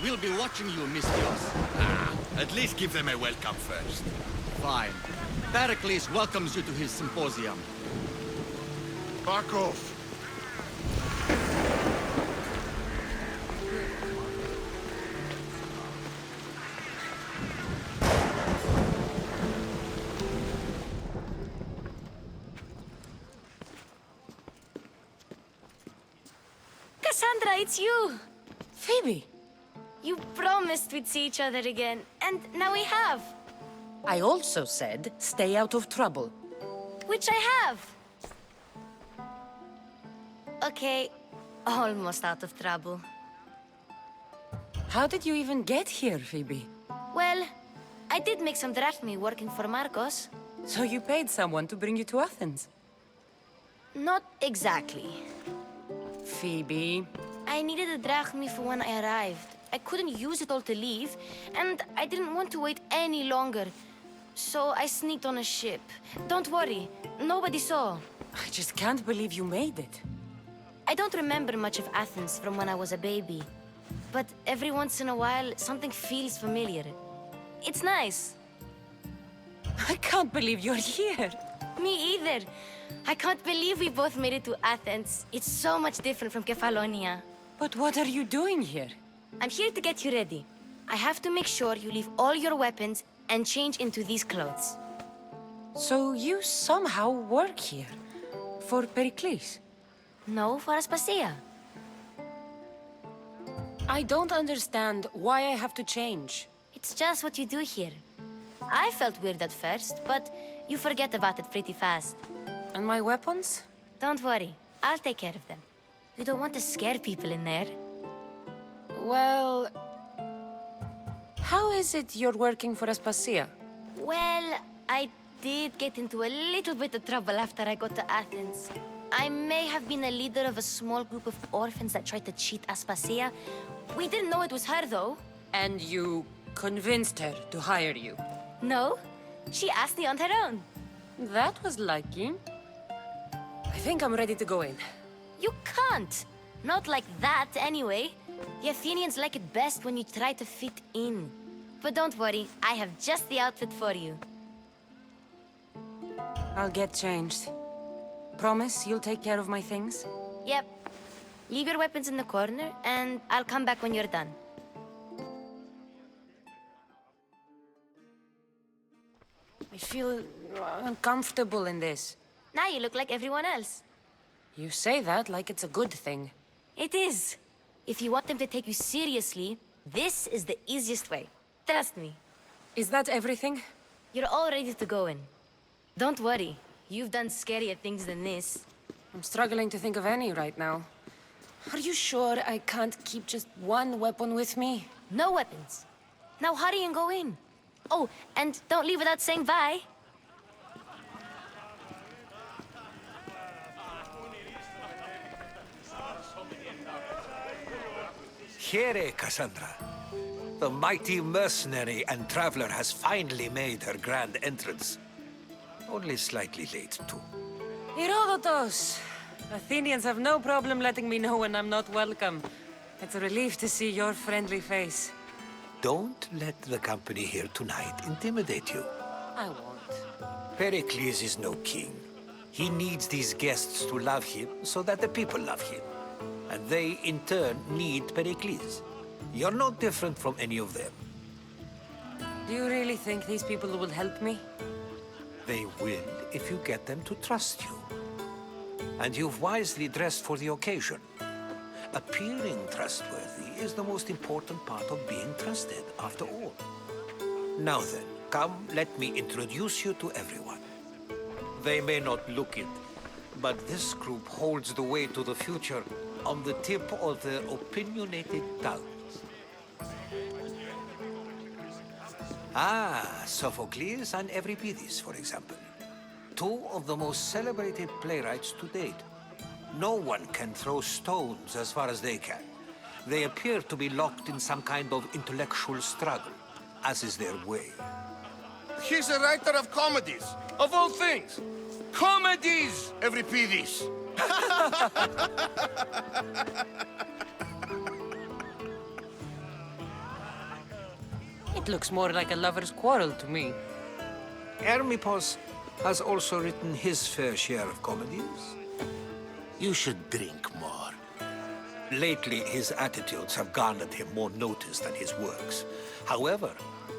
We'll be watching you, Mistios. At least give them a welcome first. Fine. Pericles welcomes you to his symposium. Back off. Cassandra, it's you! Phoebe, You promised we'd see each other again, and now we have. I also said stay out of trouble. Which I have. Okay, almost out of trouble. How did you even get here, Phoebe? Well, I did make some drachmi working for Marcos. So you paid someone to bring you to Athens? Not exactly. Phoebe... I needed a drachmi for when I arrived. I couldn't use it all to leave, and I didn't want to wait any longer. So I sneaked on a ship. Don't worry, nobody saw. I just can't believe you made it. I don't remember much of Athens from when I was a baby. But every once in a while, something feels familiar. It's nice. I can't believe you're here. Me either. I can't believe we both made it to Athens. It's so much different from Kefalonia. But what are you doing here? I'm here to get you ready. I have to make sure you leave all your weapons and change into these clothes. So you somehow work here? For Pericles? No, for Aspasia. I don't understand why I have to change. It's just what you do here. I felt weird at first, but you forget about it pretty fast. And my weapons? Don't worry, I'll take care of them. You don't want to scare people in there. Well... How is it you're working for Aspasia? Well, I did get into a little bit of trouble after I got to Athens. I may have been a leader of a small group of orphans that tried to cheat Aspasia. We didn't know it was her, though. And you convinced her to hire you? No, she asked me on her own. That was lucky. I think I'm ready to go in. You can't. Not like that, anyway. The Athenians like it best when you try to fit in. But don't worry, I have just the outfit for you. I'll get changed. Promise you'll take care of my things? Yep. Leave your weapons in the corner, and I'll come back when you're done. I feel uncomfortable in this. Now you look like everyone else. You say that like it's a good thing. It is. If you want them to take you seriously, this is the easiest way. Trust me. Is that everything? You're all ready to go in. Don't worry. You've done scarier things than this. I'm struggling to think of any right now. Are you sure I can't keep just one weapon with me? No weapons. Now hurry and go in. Oh, and don't leave without saying bye. Here, Cassandra. The mighty mercenary and traveler has finally made her grand entrance. Only slightly late, too. Herodotus! Athenians have no problem letting me know when I'm not welcome. It's a relief to see your friendly face. Don't let the company here tonight intimidate you. I won't. Pericles is no king. He needs these guests to love him so that the people love him. And they, in turn, need Pericles. You're no different from any of them. Do you really think these people will help me? They will if you get them to trust you. And you've wisely dressed for the occasion. Appearing trustworthy is the most important part of being trusted, after all. Now then, come, let me introduce you to everyone. They may not look it, but this group holds the way to the future on the tip of their opinionated tongues. Ah, Sophocles and Euripides, for example. Two of the most celebrated playwrights to date. No one can throw stones as far as they can. They appear to be locked in some kind of intellectual struggle, as is their way. He's a writer of comedies, of all things. Comedies, Euripides. That looks more like a lover's quarrel to me. Hermippos has also written his fair share of comedies. You should drink more. Lately, his attitudes have garnered him more notice than his works. However,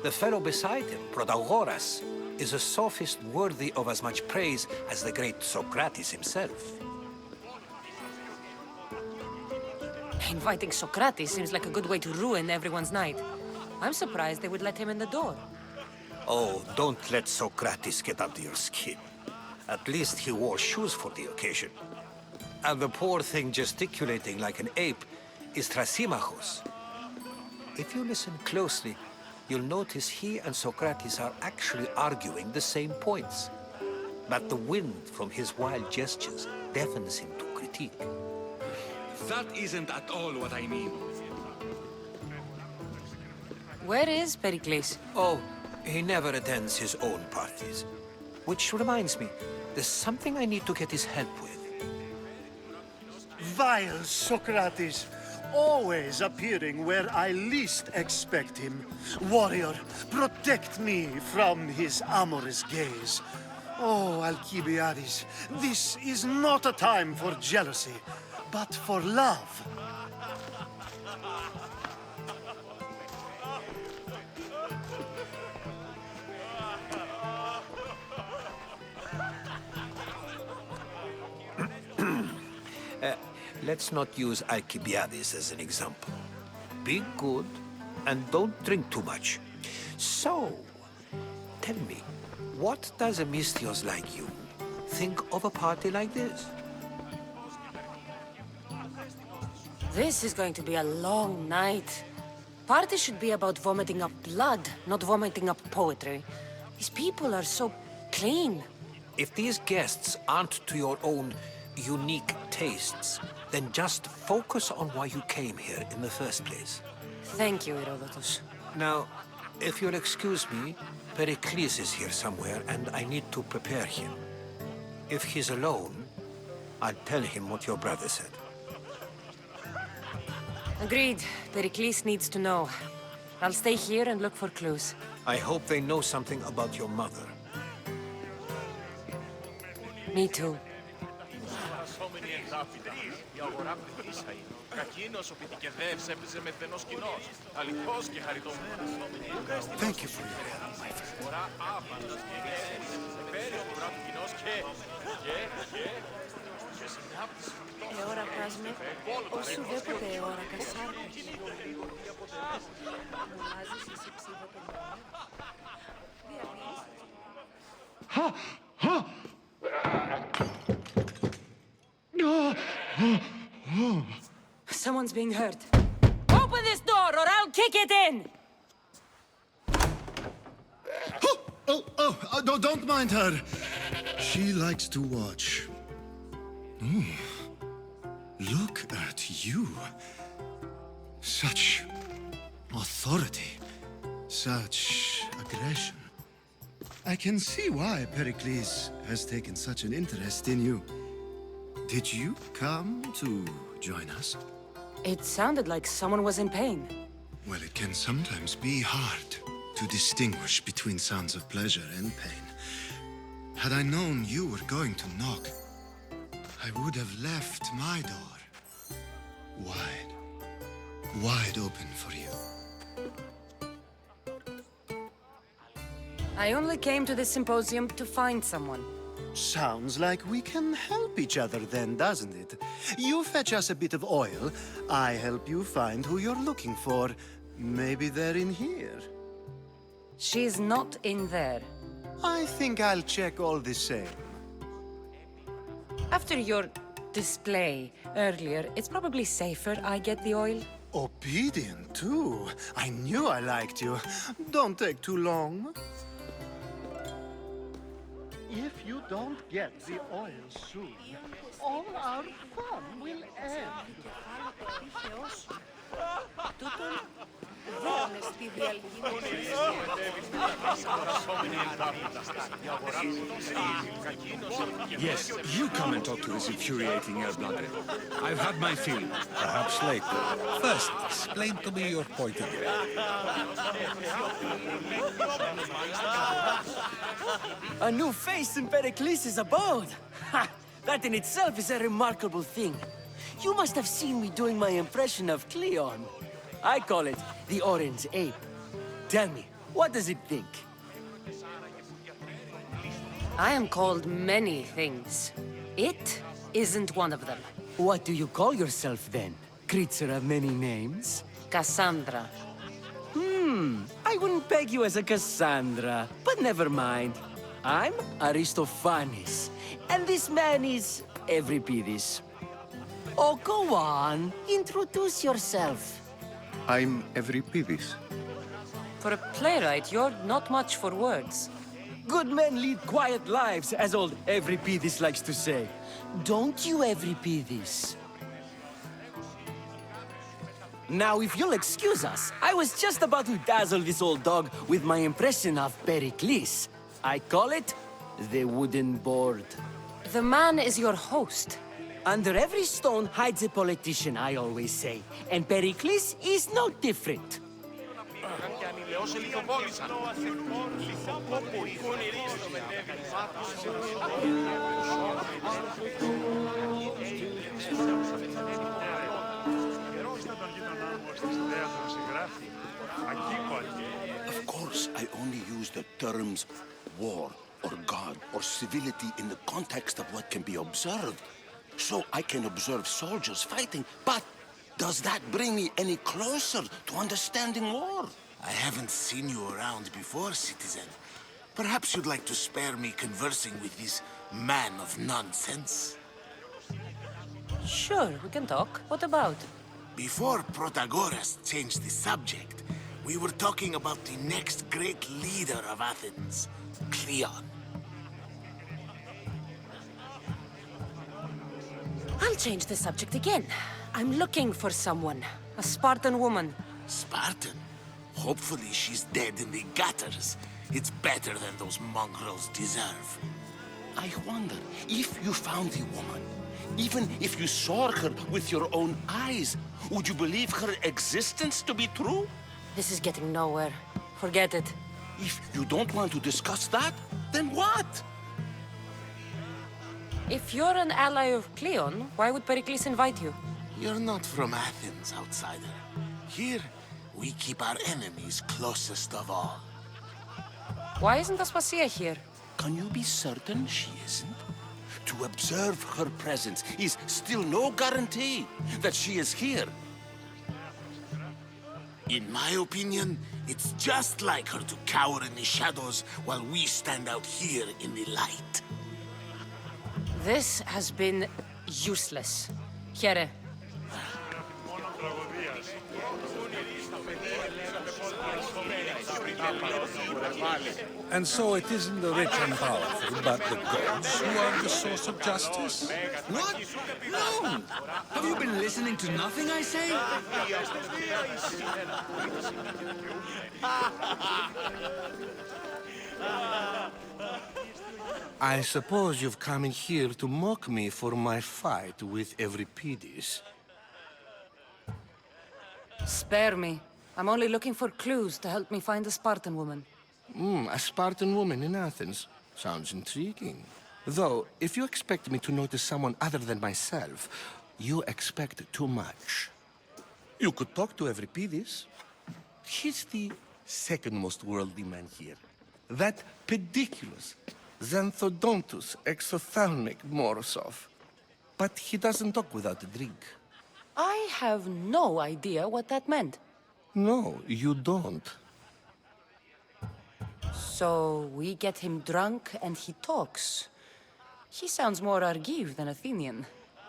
the fellow beside him, Protagoras, is a sophist worthy of as much praise as the great Socrates himself. Inviting Socrates seems like a good way to ruin everyone's night. I'm surprised they would let him in the door. Oh, don't let Socrates get under your skin. At least he wore shoes for the occasion. And the poor thing gesticulating like an ape is Thrasymachos. If you listen closely, you'll notice he and Socrates are actually arguing the same points. But the wind from his wild gestures deafens him to critique. That isn't at all what I mean. Where is Pericles? Oh, he never attends his own parties. Which reminds me, there's something I need to get his help with. Vile Socrates, always appearing where I least expect him. Warrior, protect me from his amorous gaze. Oh, Alcibiades, this is not a time for jealousy, but for love. Let's not use Alcibiades as an example. Be good and don't drink too much. So, tell me, what does a Misthios like you think of a party like this? This is going to be a long night. Party should be about vomiting up blood, not vomiting up poetry. These people are so clean. If these guests aren't to your own unique tastes, then just focus on why you came here in the first place. Thank you, Herodotus. Now, if you'll excuse me, Pericles is here somewhere, and I need to prepare him. If he's alone, I'll tell him what your brother said. Agreed. Pericles needs to know. I'll stay here and look for clues. I hope they know something about your mother. Me too. Thank you for your help, my friend. Someone's being hurt. Open this door or I'll kick it in! Don't mind her. She likes to watch. Oh, look at you. Such authority. Such aggression. I can see why Pericles has taken such an interest in you. Did you come to join us? It sounded like someone was in pain. Well, it can sometimes be hard to distinguish between sounds of pleasure and pain. Had I known you were going to knock, I would have left my door wide open for you. I only came to this symposium to find someone. Sounds like we can help each other then, doesn't it? You fetch us a bit of oil, I help you find who you're looking for. Maybe they're in here. She's not in there. I think I'll check all the same. After your display earlier, it's probably safer I get the oil. Obedient, too. I knew I liked you. Don't take too long. If you don't get the oil soon, all our fun will end. Yes, you come and talk to this infuriating air-blooded. I've had my fill. Perhaps later. First, explain to me your point of view. A new face in Pericles' abode! Ha! That in itself is a remarkable thing. You must have seen me doing my impression of Cleon. I call it the Orange Ape. Tell me, what does it think? I am called many things. It isn't one of them. What do you call yourself then? Creature of many names? Cassandra. I wouldn't peg you as a Cassandra, but never mind. I'm Aristophanes, and this man is Euripides. Oh, go on. Introduce yourself. I'm Euripides. For a playwright, you're not much for words. Good men lead quiet lives, as old Euripides likes to say. Don't you, Euripides? Now, if you'll excuse us, I was just about to dazzle this old dog with my impression of Pericles. I call it the wooden board. The man is your host. Under every stone hides a politician, I always say. And Pericles is no different. Of course, I only use the terms war or God or civility in the context of what can be observed. So I can observe soldiers fighting, but does that bring me any closer to understanding war? I haven't seen you around before, citizen. Perhaps you'd like to spare me conversing with this man of nonsense? Sure, we can talk. What about? Before Protagoras changed the subject, we were talking about the next great leader of Athens, Cleon. I'll change the subject again. I'm looking for someone. A Spartan woman. Spartan? Hopefully she's dead in the gutters. It's better than those mongrels deserve. I wonder if you found the woman, even if you saw her with your own eyes, would you believe her existence to be true? This is getting nowhere. Forget it. If you don't want to discuss that, then what? If you're an ally of Cleon, why would Pericles invite you? You're not from Athens, outsider. Here, we keep our enemies closest of all. Why isn't Aspasia here? Can you be certain she isn't? To observe her presence is still no guarantee that she is here. In my opinion, it's just like her to cower in the shadows while we stand out here in the light. This has been useless. Here. And so it isn't the rich and powerful, but the gods who are the source of justice? What? No! Have you been listening to nothing I say? I suppose you've come in here to mock me for my fight with Euripides. Spare me. I'm only looking for clues to help me find a Spartan woman. A Spartan woman in Athens. Sounds intriguing. Though, if you expect me to notice someone other than myself, you expect too much. You could talk to Euripides. He's the second most worldly man here. That pediculous, xanthodontus exophthalmic Morosov. But he doesn't talk without a drink. I have no idea what that meant. No, you don't. So we get him drunk and he talks. He sounds more Argive than Athenian.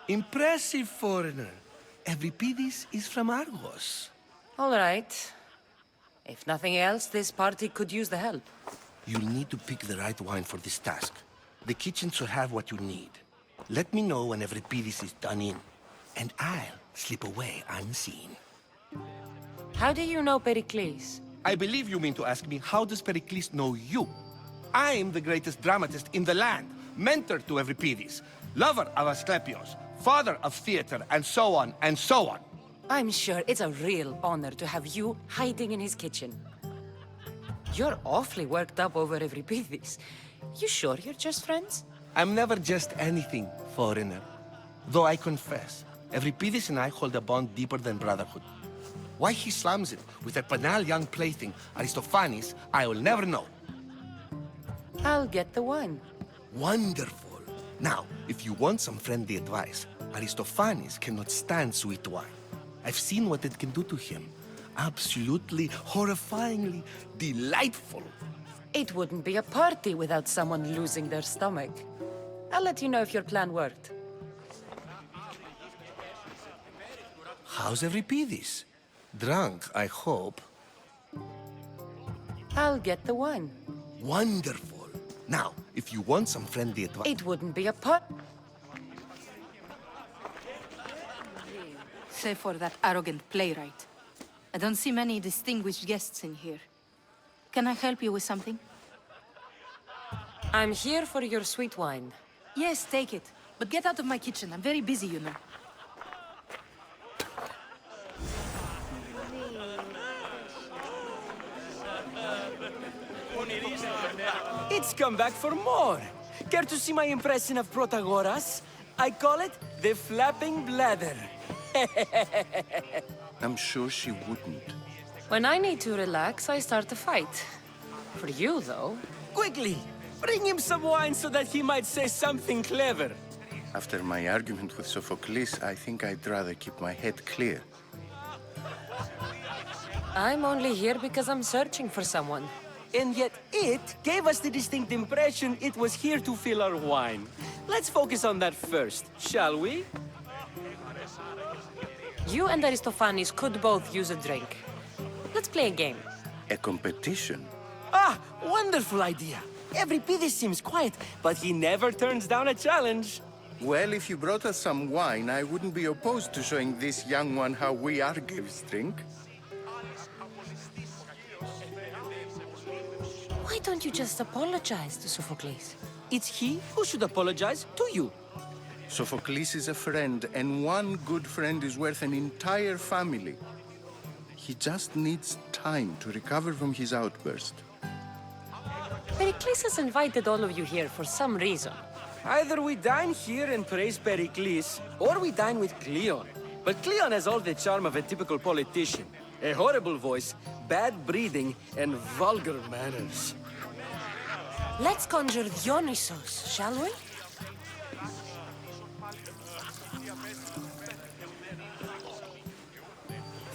Impressive foreigner. Euripides is from Argos. All right. If nothing else, this party could use the help. You'll need to pick the right wine for this task. The kitchen should have what you need. Let me know when Euripides is done in, and I'll slip away unseen. How do you know Pericles? I believe you mean to ask me, how does Pericles know you? I'm the greatest dramatist in the land, mentor to Euripides, lover of Asclepios, father of theater, and so on, and so on. I'm sure it's a real honor to have you hiding in his kitchen. You're awfully worked up over Euripides. You sure you're just friends? I'm never just anything, foreigner. Though I confess, Euripides and I hold a bond deeper than brotherhood. Why he slams it with a banal young plaything, Aristophanes, I will never know. I'll get the wine. Wonderful. Now, if you want some friendly advice, Aristophanes cannot stand sweet wine. I've seen what it can do to him. Absolutely, horrifyingly delightful. It wouldn't be a party without someone losing their stomach. I'll let you know if your plan worked. How's Euripides? Drunk, I hope. I'll get the wine. Wonderful. Now, if you want some friendly advice... It wouldn't be a part. Save for that arrogant playwright. I don't see many distinguished guests in here. Can I help you with something? I'm here for your sweet wine. Yes, take it. But get out of my kitchen. I'm very busy, you know. It's come back for more. Care to see my impression of Protagoras? I call it the flapping bladder. I'm sure she wouldn't. When I need to relax, I start a fight. For you, though. Quickly, bring him some wine so that he might say something clever. After my argument with Sophocles, I think I'd rather keep my head clear. I'm only here because I'm searching for someone. And yet it gave us the distinct impression it was here to fill our wine. Let's focus on that first, shall we? You and Aristophanes could both use a drink. Let's play a game. A competition? Ah, wonderful idea. Euripides seems quiet, but he never turns down a challenge. Well, if you brought us some wine, I wouldn't be opposed to showing this young one how we Argives drink. Why don't you just apologize to Sophocles? It's he who should apologize to you. Sophocles is a friend, and one good friend is worth an entire family. He just needs time to recover from his outburst. Pericles has invited all of you here for some reason. Either we dine here and praise Pericles, or we dine with Cleon. But Cleon has all the charm of a typical politician. A horrible voice, bad breeding, and vulgar manners. Let's conjure Dionysos, shall we?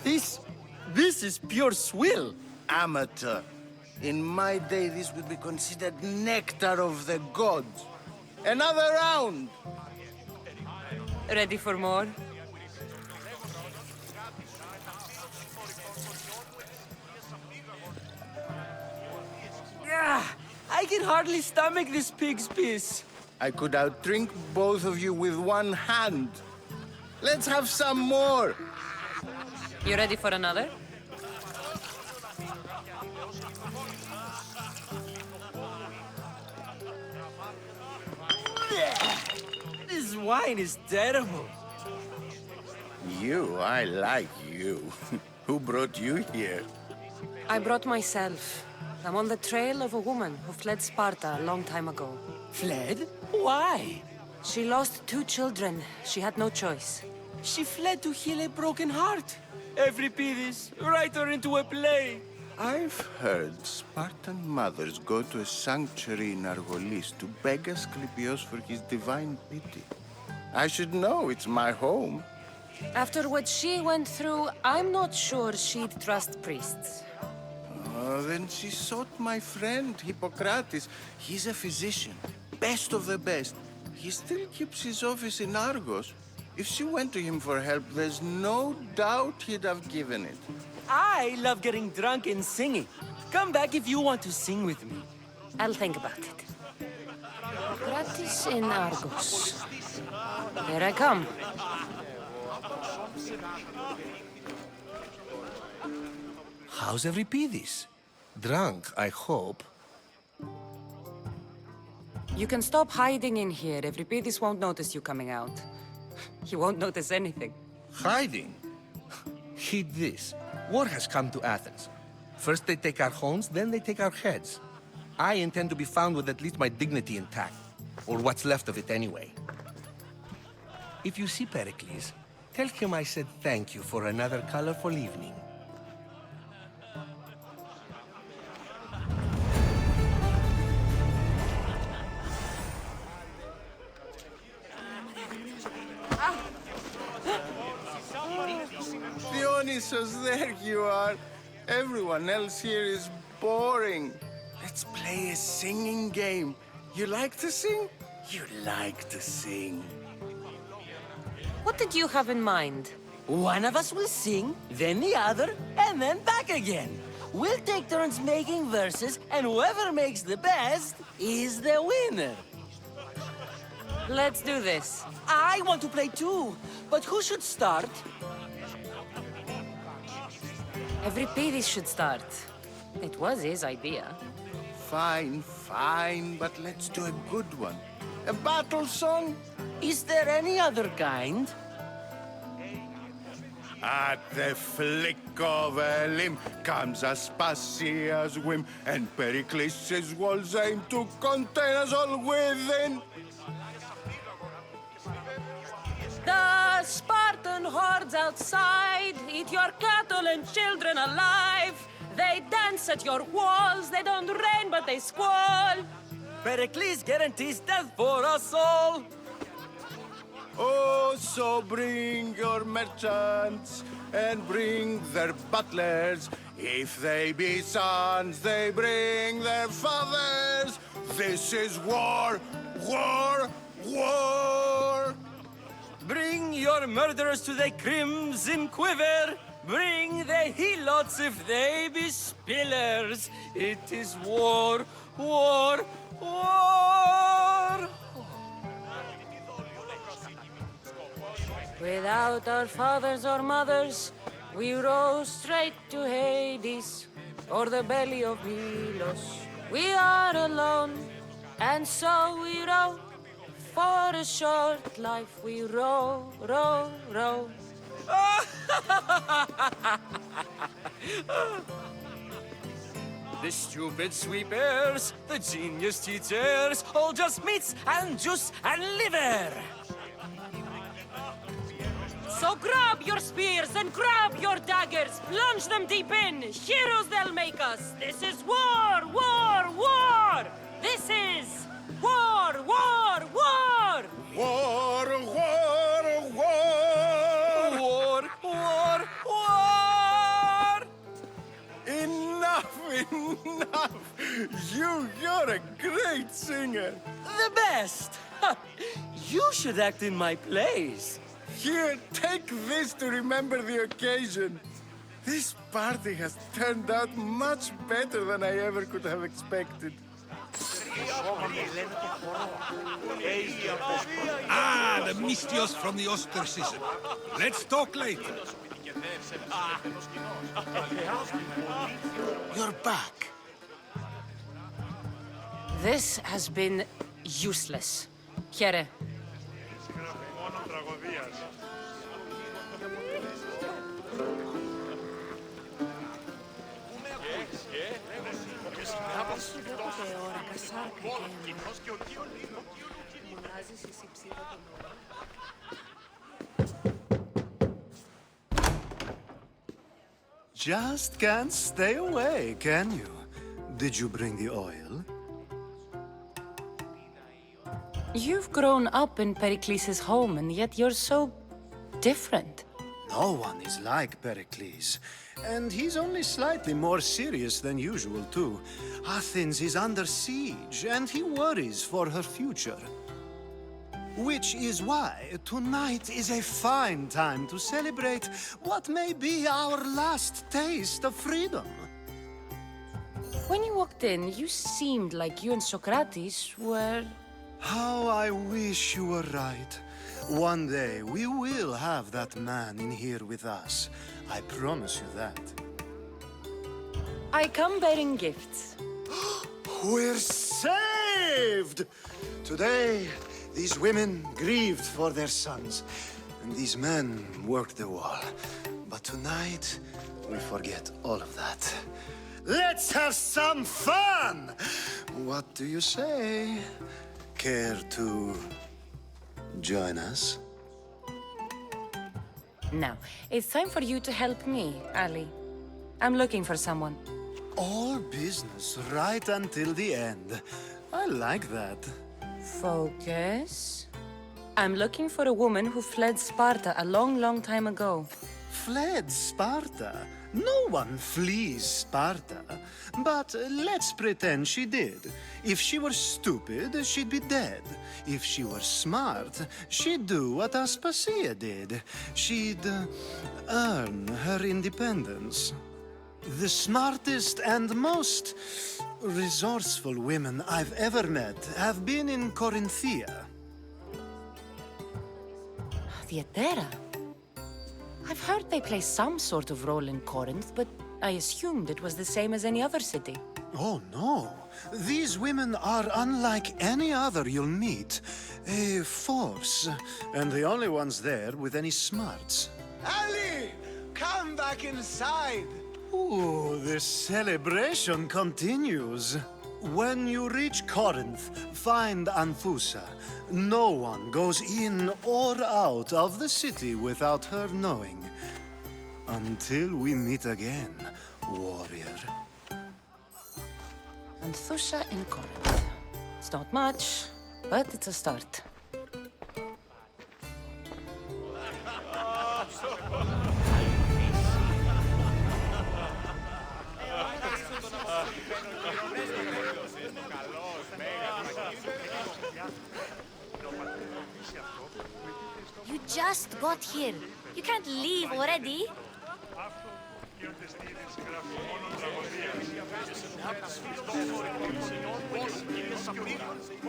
This is pure swill. Amateur. In my day, this would be considered nectar of the gods. Another round! Ready for more? Yeah, I can hardly stomach this pig's piss. I could outdrink both of you with one hand. Let's have some more! You ready for another? This wine is terrible. I like you. Who brought you here? I brought myself. I'm on the trail of a woman who fled Sparta a long time ago. Fled? Why? She lost 2 children. She had no choice. She fled to heal a broken heart. Euripides, write her into a play. I've heard Spartan mothers go to a sanctuary in Argolis to beg Asclepios for his divine pity. I should know, it's my home. After what she went through, I'm not sure she'd trust priests. Oh, then she sought my friend, Hippocrates. He's a physician, best of the best. He still keeps his office in Argos. If she went to him for help, there's no doubt he'd have given it. I love getting drunk and singing. Come back if you want to sing with me. I'll think about it. Hippocrates in Argos. Here I come. How's Euripides? Drunk, I hope. You can stop hiding in here. Euripides won't notice you coming out. He won't notice anything. Hiding? Heed this. War has come to Athens. First they take our homes, then they take our heads. I intend to be found with at least my dignity intact. Or what's left of it anyway. If you see Pericles, tell him I said thank you for another colorful evening. Dionysus, there you are. Everyone else here is boring. Let's play a singing game. You like to sing? You like to sing. What did you have in mind? One of us will sing, then the other, and then back again. We'll take turns making verses, and whoever makes the best is the winner. Let's do this. I want to play too, but who should start? Euripides should start. It was his idea. Fine, fine, but let's do a good one. A battle song? Is there any other kind? At the flick of a limb comes Aspasia's whim, and Pericles' walls aim to contain us all within. The Spartan hordes outside eat your cattle and children alive. They dance at your walls, they don't rain but they squall. Pericles guarantees death for us all. Oh, so bring your merchants and bring their butlers. If they be sons, they bring their fathers. This is war, war, war. Bring your murderers to the crimson quiver. Bring the helots if they be spillers. It is war, war, war. Without our fathers or mothers, we row straight to Hades or the belly of Milos. We are alone, and so we row. For a short life we row, row, row. The stupid sweepers, the genius teachers, all just meats and juice and liver. So grab your spears and grab your daggers, plunge them deep in, heroes they'll make us. This is war, war, war! This is war, war, war! War, war, war! War, war, war! Enough, enough! You're a great singer. The best! You should act in my plays. Here, take this to remember the occasion. This party has turned out much better than I ever could have expected. Ah, the Mystios from the ostracism. Let's talk later. You're back. This has been useless. Here. Just can't stay away, can you? Did you bring the oil? You've grown up in Pericles' home, and yet you're so different. No one is like Pericles. And he's only slightly more serious than usual, too. Athens is under siege, and he worries for her future. Which is why tonight is a fine time to celebrate what may be our last taste of freedom. When you walked in, you seemed like you and Socrates were... How I wish you were right. One day, we will have that man in here with us. I promise you that. I come bearing gifts. We're saved! Today, these women grieved for their sons, and these men worked the wall. But tonight, we forget all of that. Let's have some fun! What do you say? Care to join us? Now, it's time for you to help me, Ali. I'm looking for someone. All business right until the end. I like that. Focus. I'm looking for a woman who fled Sparta a long, long time ago. Fled Sparta? No one flees Sparta. But let's pretend she did. If she were stupid, she'd be dead. If she were smart, she'd do what Aspasia did. She'd earn her independence. The smartest and most resourceful women I've ever met have been in Corinthia. Theatera? I've heard they play some sort of role in Corinth, but I assumed it was the same as any other city. Oh, no. These women are unlike any other you'll meet. A force, and the only ones there with any smarts. Ali! Come back inside! Ooh, the celebration continues. When you reach Corinth, find Anfusa. No one goes in or out of the city without her knowing. Until we meet again, warrior. Anthusha in Corinth. It's not much, but it's a start. You just got here. You can't leave already.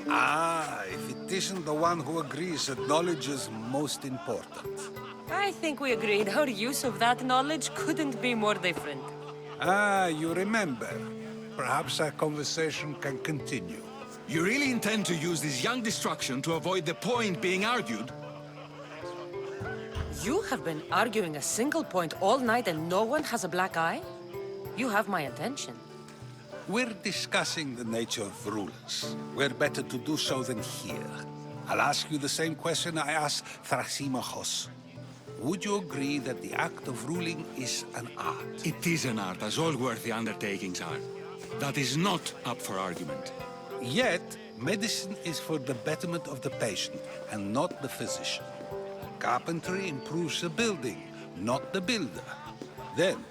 Ah, if it isn't the one who agrees that knowledge is most important. I think we agreed our use of that knowledge couldn't be more different. Ah, you remember. Perhaps our conversation can continue. You really intend to use this young destruction to avoid the point being argued? You have been arguing a single point all night and no one has a black eye? You have my attention. We're discussing the nature of rulers. Where better to do so than here? I'll ask you the same question I asked Thrasimachos. Would you agree that the act of ruling is an art? It is an art, as all worthy undertakings are. That is not up for argument. Yet, medicine is for the betterment of the patient and not the physician. Carpentry improves the building, not the builder. Then,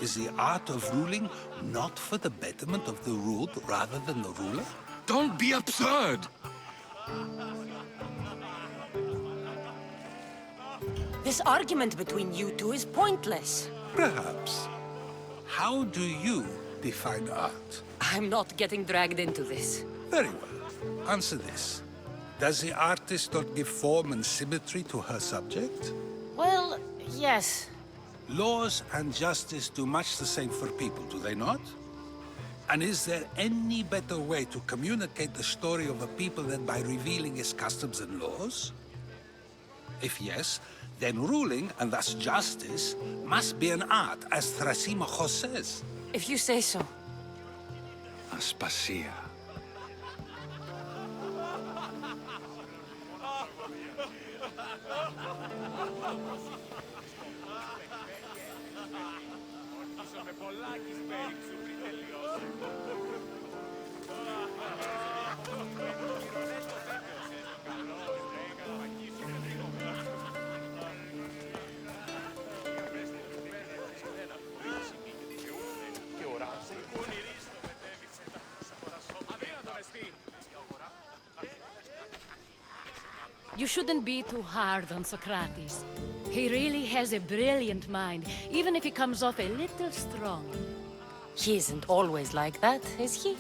is the art of ruling not for the betterment of the ruled rather than the ruler? Don't be absurd! This argument between you two is pointless. Perhaps. How do you define art? I'm not getting dragged into this. Very well. Answer this. Does the artist not give form and symmetry to her subject? Well, yes. Laws and justice do much the same for people, do they not? And is there any better way to communicate the story of a people than by revealing its customs and laws? If yes, then ruling, and thus justice, must be an art, as Thrasimachos says. If you say so. Aspasia. You shouldn't be too hard on Socrates. He really has a brilliant mind, even if he comes off a little strong. He isn't always like that, is he?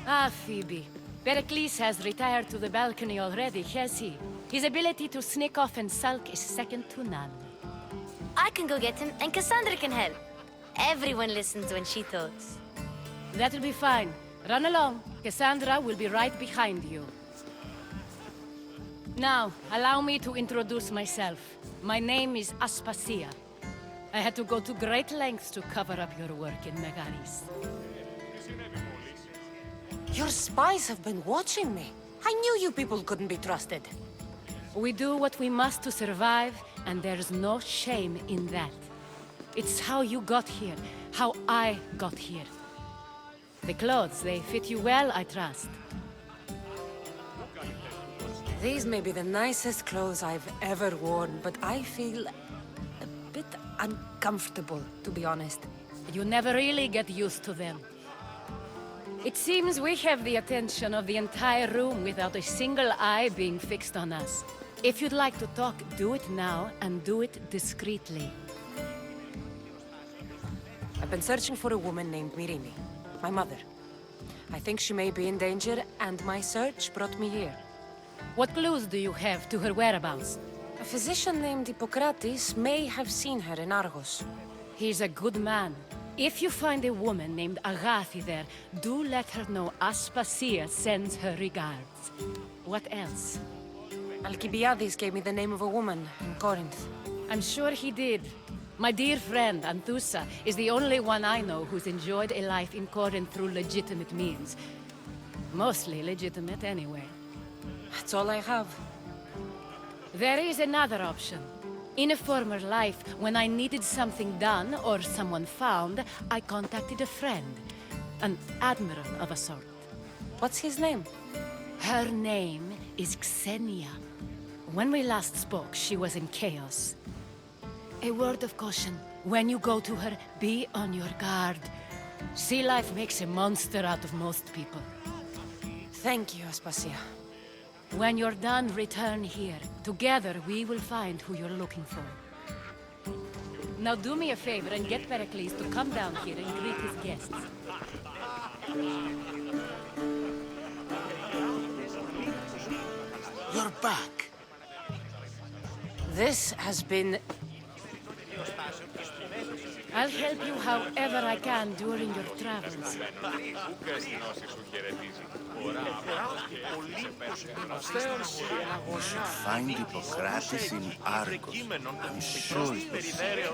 Ah, Phoebe. Pericles has retired to the balcony already, has he? His ability to sneak off and sulk is second to none. I can go get him, and Cassandra can help. Everyone listens when she talks. That'll be fine. Run along. Cassandra will be right behind you. Now, allow me to introduce myself. My name is Aspasia. I had to go to great lengths to cover up your work in Megaris. Your spies have been watching me. I knew you people couldn't be trusted. We do what we must to survive, and there's no shame in that. It's how you got here, how I got here. The clothes, they fit you well, I trust. These may be the nicest clothes I've ever worn, but I feel a bit uncomfortable, to be honest. You never really get used to them. It seems we have the attention of the entire room without a single eye being fixed on us. If you'd like to talk, do it now, and do it discreetly. I've been searching for a woman named Mirini, my mother. I think she may be in danger, and my search brought me here. What clues do you have to her whereabouts? A physician named Hippocrates may have seen her in Argos. He's a good man. If you find a woman named Agathi there, do let her know Aspasia sends her regards. What else? Alcibiades gave me the name of a woman in Corinth. I'm sure he did. My dear friend, Anthusa, is the only one I know who's enjoyed a life in Corinth through legitimate means. Mostly legitimate, anyway. That's all I have. There is another option. In a former life, when I needed something done or someone found, I contacted a friend. An admiral of a sort. What's his name? Her name is Xenia. When we last spoke, she was in chaos. A word of caution. When you go to her, be on your guard. Sea life makes a monster out of most people. Thank you, Aspasia. When you're done, return here. Together, we will find who you're looking for. Now do me a favor and get Pericles to come down here and greet his guests. You're back. This has been... I'll help you however I can during your travels. We should find Hippocrates in Argos. I'm sure it was there.